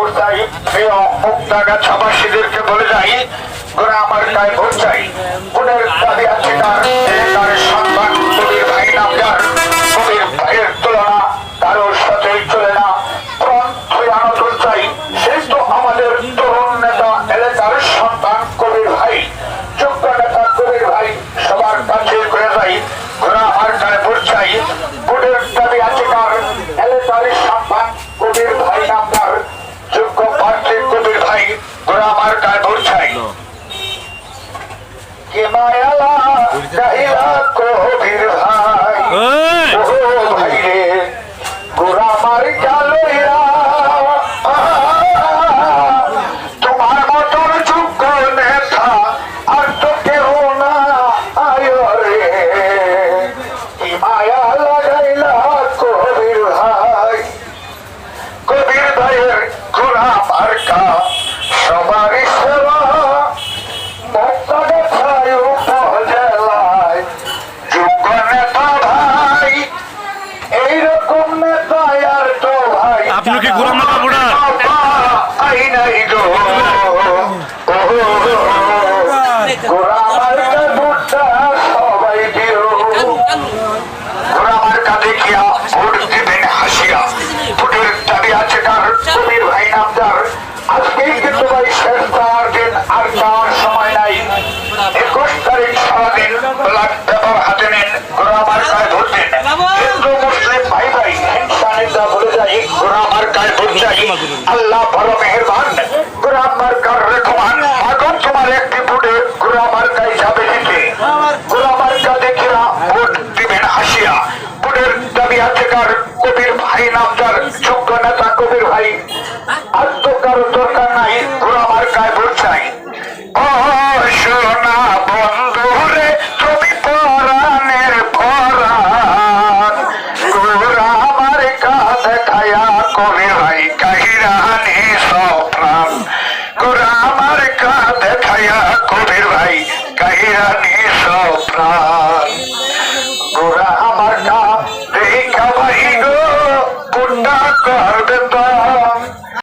অবস্থায় প্রিয় মুক্তাগাছাবাসীদেরকে বলে যাই, গোড়া মার্কায় ভোট চাই। ভোটের দাবি আছে কার? তার সন্তান কবির ভাই নামদার। কবির ভাইয়ের তুলনা কারোর সাথেই চলে না। আনন্দ চাই, সেই তো আমাদের তরুণ নেতা এলাকার সন্তান কবির ভাই, যোগ্য নেতা কবির ভাই। সবার কাছে করে যাই, গোড়া মার্কায় ভোট চাই। ভোটের দাবি আছে কার? এলাকার সন্তান কবির ভাই নামদার, যোগ্য প্রার্থী কবির ভাই। গোড়া মার্কায় ভোট চাই। কি মায়ালা চাহিলা কবির ভাই, ও ভাই রে, গোড়া মার্কা লইয়া তোমার মতন যোগ্য নেতা আর তো কেউ না আয় রে। কি মায়া লাগাইলা কবির ভাই, কবির ভাইয়ের গোড়া মার্কা সবার সেবা। মুক্তাগাছায় উপজেলায় যোগ্য নেতা ভাই, এইরকম নেতা আর তো ভাই আপনি কি গোড়া মার্কা ভোটার? আই নাই গো। গোড়া মার্কা ভোটটা সবাই দিও। গোড়া মার্কা দেখিয়া ভোট দিবেন হাসিয়া। ভোটের দাবি আছে কার? কবির ভাই নামদার। আজকেই কিন্তু ভাই শেষ দেওয়ার দিন, আর যাওয়ার সময় নাই। 21 তারিখ সারাদিন ব্ল্যাক পেপার হাতে নিন, গোড়া মার্কায় ভোট দিন। হিন্দু মুসলিম ভাই ভাই হিংসা নিন্দা ভুলে যাই, গোড়া মার্কায় ভোট চাই। আল্লাহ বড় মেহেরবান, গোড়া মার্কার